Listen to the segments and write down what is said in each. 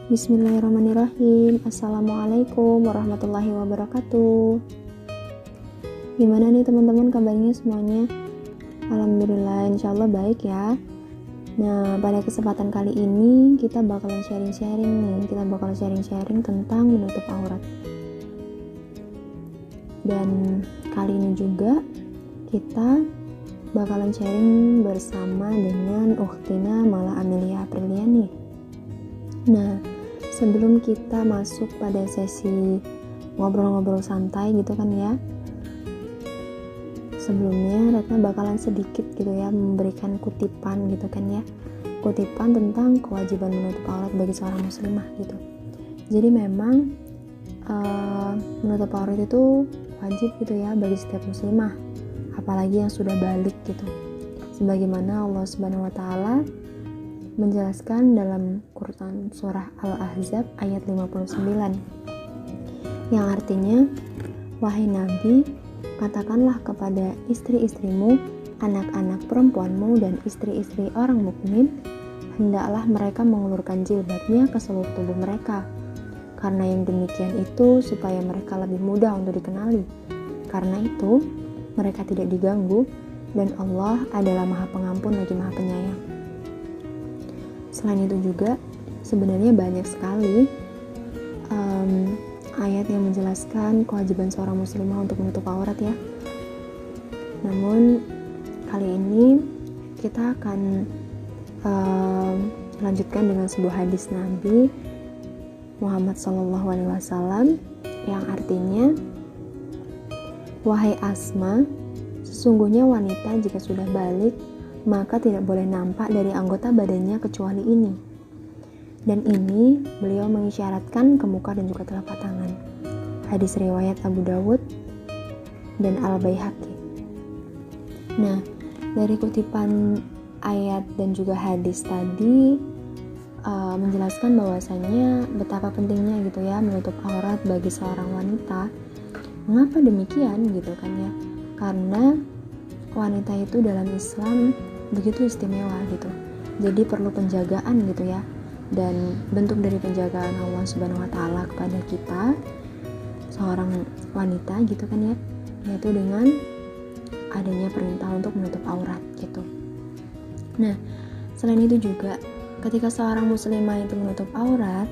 Bismillahirrahmanirrahim. Assalamualaikum warahmatullahi wabarakatuh. Gimana nih teman-teman kabarnya semuanya? Alhamdulillah, insyaallah baik ya. Nah, pada kesempatan kali ini kita bakalan sharing-sharing nih. Kita bakalan sharing-sharing tentang menutup aurat. Dan kali ini juga kita bakalan sharing bersama dengan Ukhtina Mala Amelia Apriliani. Nah, sebelum kita masuk pada sesi ngobrol-ngobrol santai gitu kan ya, sebelumnya Ratna bakalan sedikit gitu ya memberikan kutipan gitu kan ya, kutipan tentang kewajiban menutup aurat bagi seorang muslimah gitu. Jadi memang menutup aurat itu wajib gitu ya bagi setiap muslimah, apalagi yang sudah balik gitu, sebagaimana Allah Subhanahu wa Ta'ala menjelaskan dalam Quran surah Al-Ahzab ayat 59 yang artinya, wahai Nabi, katakanlah kepada istri-istrimu, anak-anak perempuanmu dan istri-istri orang mukmin, hendaklah mereka mengulurkan jilbabnya ke seluruh tubuh mereka, karena yang demikian itu supaya mereka lebih mudah untuk dikenali. Karena itu mereka tidak diganggu dan Allah adalah Maha Pengampun lagi Maha Penyayang. Selain itu juga sebenarnya banyak sekali ayat yang menjelaskan kewajiban seorang muslimah untuk menutup aurat ya. Namun kali ini kita akan lanjutkan dengan sebuah hadis Nabi Muhammad SAW yang artinya, wahai Asma, sesungguhnya wanita jika sudah balik maka tidak boleh nampak dari anggota badannya kecuali ini. Dan ini beliau mengisyaratkan ke muka dan juga telapak tangan. Hadis riwayat Abu Dawud dan Al-Baihaqi. Nah, dari kutipan ayat dan juga hadis tadi menjelaskan bahwasanya betapa pentingnya gitu ya menutup aurat bagi seorang wanita. Mengapa demikian gitu kan ya? Karena wanita itu dalam Islam begitu istimewa gitu, jadi perlu penjagaan gitu ya. Dan bentuk dari penjagaan Allah Subhanahu wa Ta'ala kepada kita seorang wanita gitu kan ya, yaitu dengan adanya perintah untuk menutup aurat gitu. Nah, selain itu juga ketika seorang muslimah itu menutup aurat,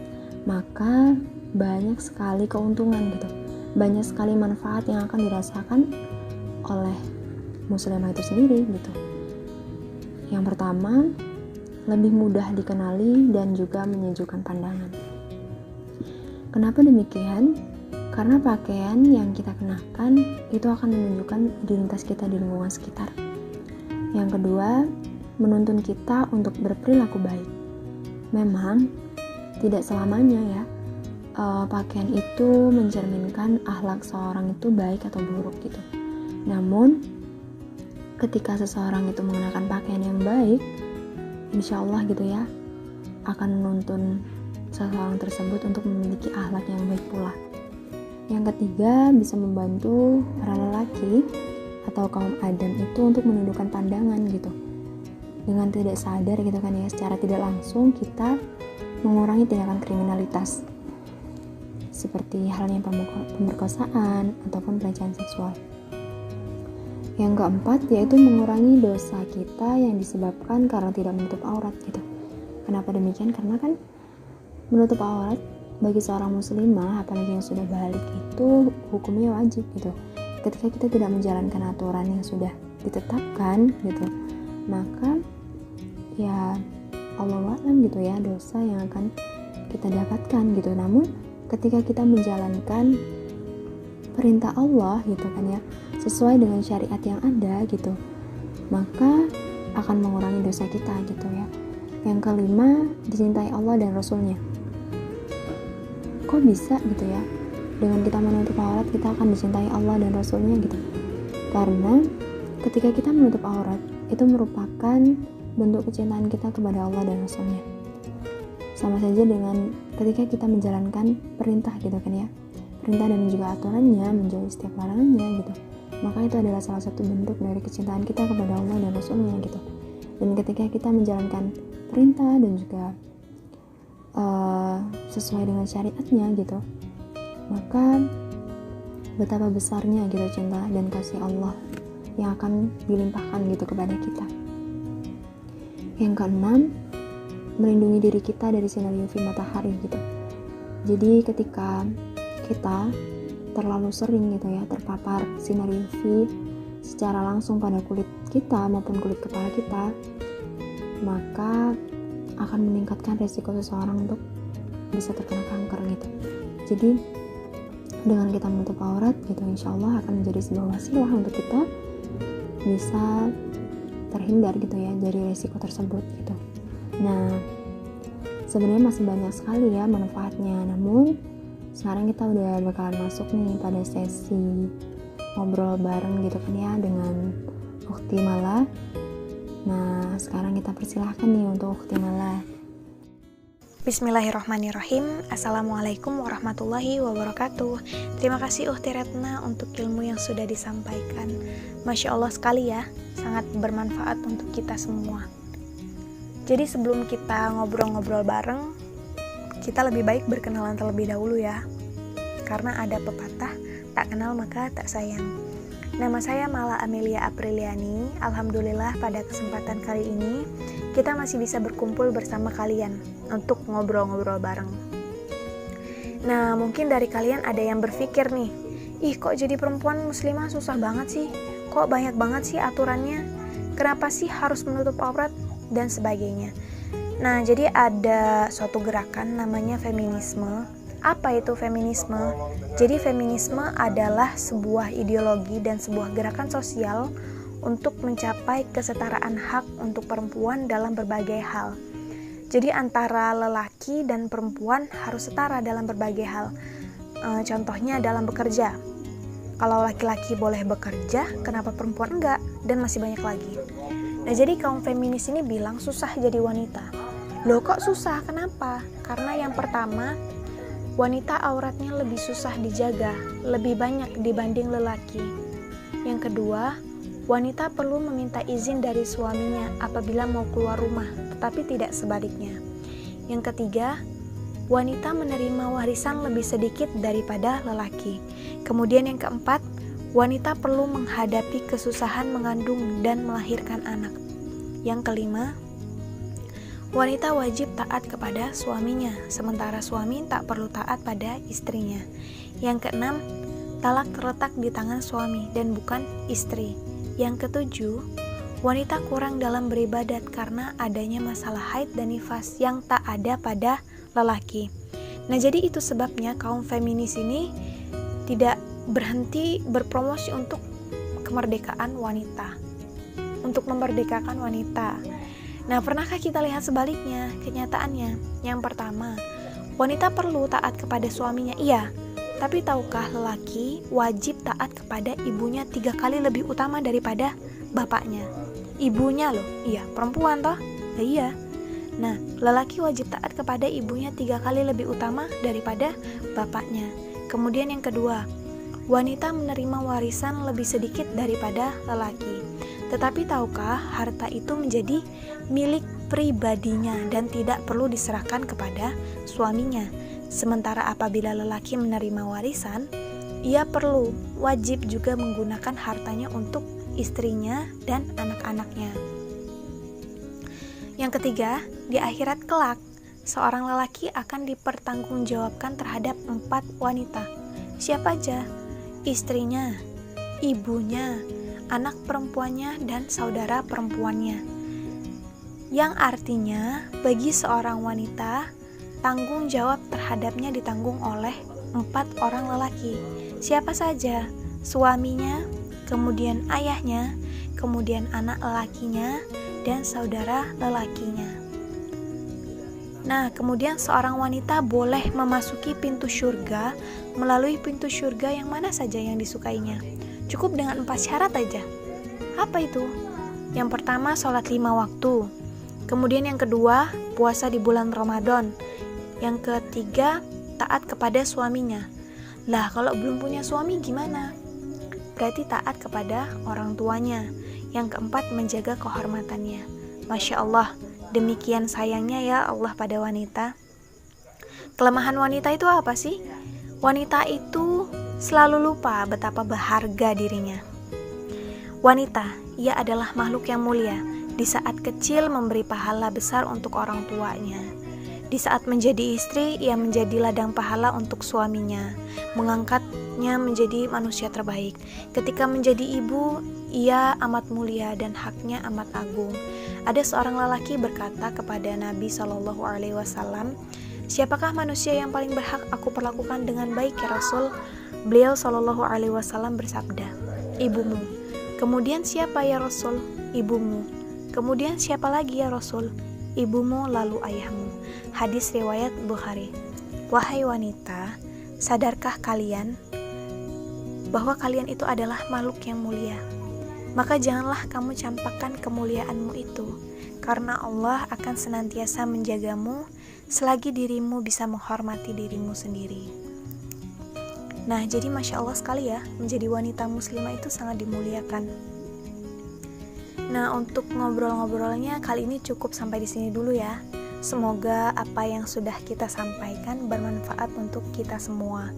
maka banyak sekali keuntungan gitu, banyak sekali manfaat yang akan dirasakan oleh muslimah itu sendiri gitu. Yang pertama, lebih mudah dikenali dan juga menyejukkan pandangan. Kenapa demikian? Karena pakaian yang kita kenakan itu akan menunjukkan identitas kita di lingkungan sekitar. Yang kedua, menuntun kita untuk berperilaku baik. Memang tidak selamanya ya pakaian itu mencerminkan akhlak seorang itu baik atau buruk gitu. Namun ketika seseorang itu mengenakan pakaian yang baik, insya Allah gitu ya, akan menuntun seseorang tersebut untuk memiliki akhlak yang baik pula. Yang ketiga, bisa membantu para lelaki atau kaum Adam itu untuk menundukkan pandangan gitu. Dengan tidak sadar gitu kan ya, secara tidak langsung kita mengurangi tindakan kriminalitas seperti halnya pemerkosaan ataupun pelecehan seksual. Yang keempat, yaitu mengurangi dosa kita yang disebabkan karena tidak menutup aurat gitu. Kenapa demikian? Karena kan menutup aurat bagi seorang muslimah, apalagi yang sudah balik, itu hukumnya wajib gitu. Ketika kita tidak menjalankan aturan yang sudah ditetapkan gitu, maka ya Allah a'lam gitu ya, dosa yang akan kita dapatkan gitu. Namun ketika kita menjalankan perintah Allah gitu kan ya, sesuai dengan syariat yang ada gitu, maka akan mengurangi dosa kita gitu ya. Yang kelima, dicintai Allah dan Rasulnya. Kok bisa gitu ya, dengan kita menutup aurat kita akan dicintai Allah dan Rasulnya gitu? Karena ketika kita menutup aurat itu merupakan bentuk kecintaan kita kepada Allah dan Rasulnya. Sama saja dengan ketika kita menjalankan perintah gitu kan ya, perintah dan juga aturannya, menjauhi setiap larangannya gitu, maka itu adalah salah satu bentuk dari kecintaan kita kepada Allah dan Rasulnya gitu. Dan ketika kita menjalankan perintah dan juga sesuai dengan syariatnya gitu, maka betapa besarnya gitu cinta dan kasih Allah yang akan dilimpahkan gitu kepada kita. Yang keenam, melindungi diri kita dari sinar UV matahari gitu. Jadi ketika kita terlalu sering gitu ya terpapar sinar UV secara langsung pada kulit kita maupun kulit kepala kita, maka akan meningkatkan resiko seseorang untuk bisa terkena kanker gitu. Jadi dengan kita menutup aurat gitu, insya Allah akan menjadi sebuah wasilah untuk kita bisa terhindar gitu ya dari resiko tersebut gitu. Nah, sebenarnya masih banyak sekali ya manfaatnya, namun sekarang kita udah bakalan masuk nih pada sesi ngobrol bareng gitu kan ya dengan Ukhti Mala. Nah, sekarang kita persilahkan nih untuk Ukhti Mala. Bismillahirrahmanirrahim. Assalamualaikum warahmatullahi wabarakatuh. Terima kasih Ukhti Retna untuk ilmu yang sudah disampaikan. Masya Allah sekali ya, sangat bermanfaat untuk kita semua. Jadi sebelum kita ngobrol-ngobrol bareng, kita lebih baik berkenalan terlebih dahulu ya. Karena ada pepatah, tak kenal maka tak sayang. Nama saya Mala Amelia Apriliani. Alhamdulillah pada kesempatan kali ini kita masih bisa berkumpul bersama kalian untuk ngobrol-ngobrol bareng. Nah, mungkin dari kalian ada yang berpikir nih, ih kok jadi perempuan muslimah susah banget sih? Kok banyak banget sih aturannya? Kenapa sih harus menutup aurat? Dan sebagainya. Nah, jadi ada suatu gerakan namanya feminisme. Apa itu feminisme? Jadi feminisme adalah sebuah ideologi dan sebuah gerakan sosial untuk mencapai kesetaraan hak untuk perempuan dalam berbagai hal. Jadi antara lelaki dan perempuan harus setara dalam berbagai hal. Contohnya dalam bekerja. Kalau laki-laki boleh bekerja, kenapa perempuan enggak? Dan masih banyak lagi. Nah, jadi kaum feminis ini bilang susah jadi wanita. Loh kok susah? Kenapa? Karena yang pertama, wanita auratnya lebih susah dijaga, lebih banyak dibanding lelaki. Yang kedua, wanita perlu meminta izin dari suaminya apabila mau keluar rumah, tetapi tidak sebaliknya. Yang ketiga, wanita menerima warisan lebih sedikit daripada lelaki. Kemudian yang keempat, wanita perlu menghadapi kesusahan mengandung dan melahirkan anak. Yang kelima, wanita wajib taat kepada suaminya, sementara suami tak perlu taat pada istrinya. Yang keenam, talak terletak di tangan suami dan bukan istri. Yang ketujuh, wanita kurang dalam beribadat karena adanya masalah haid dan nifas yang tak ada pada lelaki. Nah, jadi itu sebabnya kaum feminis ini tidak berhenti berpromosi untuk kemerdekaan wanita, untuk memerdekakan wanita. Nah, pernahkah kita lihat sebaliknya kenyataannya? Yang pertama, wanita perlu taat kepada suaminya, iya, tapi tahukah lelaki wajib taat kepada ibunya 3 kali lebih utama daripada bapaknya? Ibunya loh, iya, perempuan toh? Nah, iya. Nah, lelaki wajib taat kepada ibunya 3 kali lebih utama daripada bapaknya. Kemudian yang kedua, wanita menerima warisan lebih sedikit daripada lelaki. Tetapi tahukah harta itu menjadi milik pribadinya dan tidak perlu diserahkan kepada suaminya. Sementara apabila lelaki menerima warisan, ia perlu wajib juga menggunakan hartanya untuk istrinya dan anak-anaknya. Yang ketiga, di akhirat kelak, seorang lelaki akan dipertanggungjawabkan terhadap 4 wanita. Siapa aja? Istrinya, ibunya, anak perempuannya, dan saudara perempuannya. Yang artinya, bagi seorang wanita, tanggung jawab terhadapnya ditanggung oleh 4 orang lelaki. Siapa saja? Suaminya, kemudian ayahnya, kemudian anak lelakinya, dan saudara lelakinya. Nah, kemudian seorang wanita boleh memasuki pintu surga melalui pintu surga yang mana saja yang disukainya. Cukup dengan 4 syarat aja. Apa itu? Yang pertama, sholat 5 waktu. Kemudian yang kedua, puasa di bulan Ramadan. Yang ketiga, taat kepada suaminya. Lah, kalau belum punya suami gimana? Berarti taat kepada orang tuanya. Yang keempat, menjaga kehormatannya. Masya Allah, demikian sayangnya ya Allah pada wanita. Kelemahan wanita itu apa sih? Wanita itu selalu lupa betapa berharga dirinya. Wanita, ia adalah makhluk yang mulia. Di saat kecil memberi pahala besar untuk orang tuanya. Di saat menjadi istri, ia menjadi ladang pahala untuk suaminya, mengangkatnya menjadi manusia terbaik. Ketika menjadi ibu, ia amat mulia dan haknya amat agung. Ada seorang lelaki berkata kepada Nabi SAW, "Siapakah manusia yang paling berhak aku perlakukan dengan baik ya Rasul?" Beliau SAW bersabda, "Ibumu." "Kemudian siapa ya Rasul?" "Ibumu." "Kemudian siapa lagi ya Rasul?" "Ibumu lalu ayahmu." Hadis riwayat Bukhari. Wahai wanita, sadarkah kalian bahwa kalian itu adalah makhluk yang mulia? Maka janganlah kamu campakkan kemuliaanmu itu, karena Allah akan senantiasa menjagamu selagi dirimu bisa menghormati dirimu sendiri. Nah, jadi Masya Allah sekali ya, menjadi wanita muslimah itu sangat dimuliakan. Nah, untuk ngobrol-ngobrolnya kali ini cukup sampai di sini dulu ya. Semoga apa yang sudah kita sampaikan bermanfaat untuk kita semua.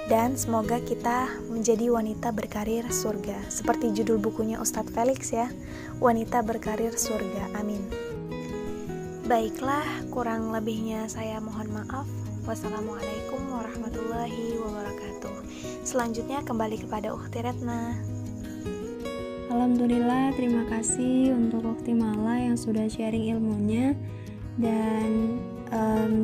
Dan semoga kita menjadi wanita berkarir surga. Seperti judul bukunya Ustadz Felix ya, Wanita Berkarir Surga. Amin. Baiklah, kurang lebihnya saya mohon maaf. Wassalamualaikum warahmatullahi wabarakatuh. Selanjutnya kembali kepada Ukhti Retna. Alhamdulillah, terima kasih untuk Ukhti Mala yang sudah sharing ilmunya. Dan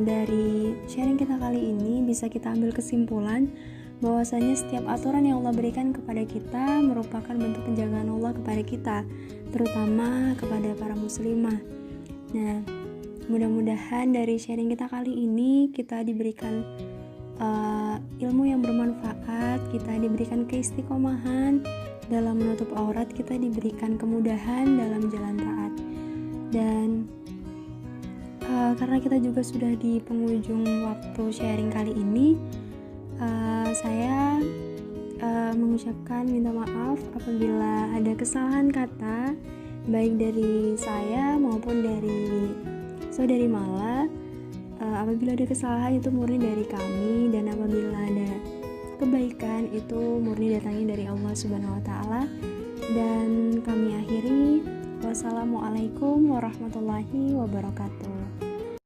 dari sharing kita kali ini bisa kita ambil kesimpulan bahwasanya setiap aturan yang Allah berikan kepada kita merupakan bentuk penjagaan Allah kepada kita, terutama kepada para muslimah. Nah, mudah-mudahan dari sharing kita kali ini kita diberikan ilmu yang bermanfaat, kita diberikan keistiqomahan dalam menutup aurat, kita diberikan kemudahan dalam jalan taat. Dan karena kita juga sudah di penghujung waktu sharing kali ini, saya mengucapkan minta maaf apabila ada kesalahan kata baik dari saya maupun dari saudari Mala. Apabila ada kesalahan itu murni dari kami, dan apabila ada kebaikan itu murni datangnya dari Allah Subhanahu wa taala. Dan kami akhiri, wassalamualaikum warahmatullahi wabarakatuh.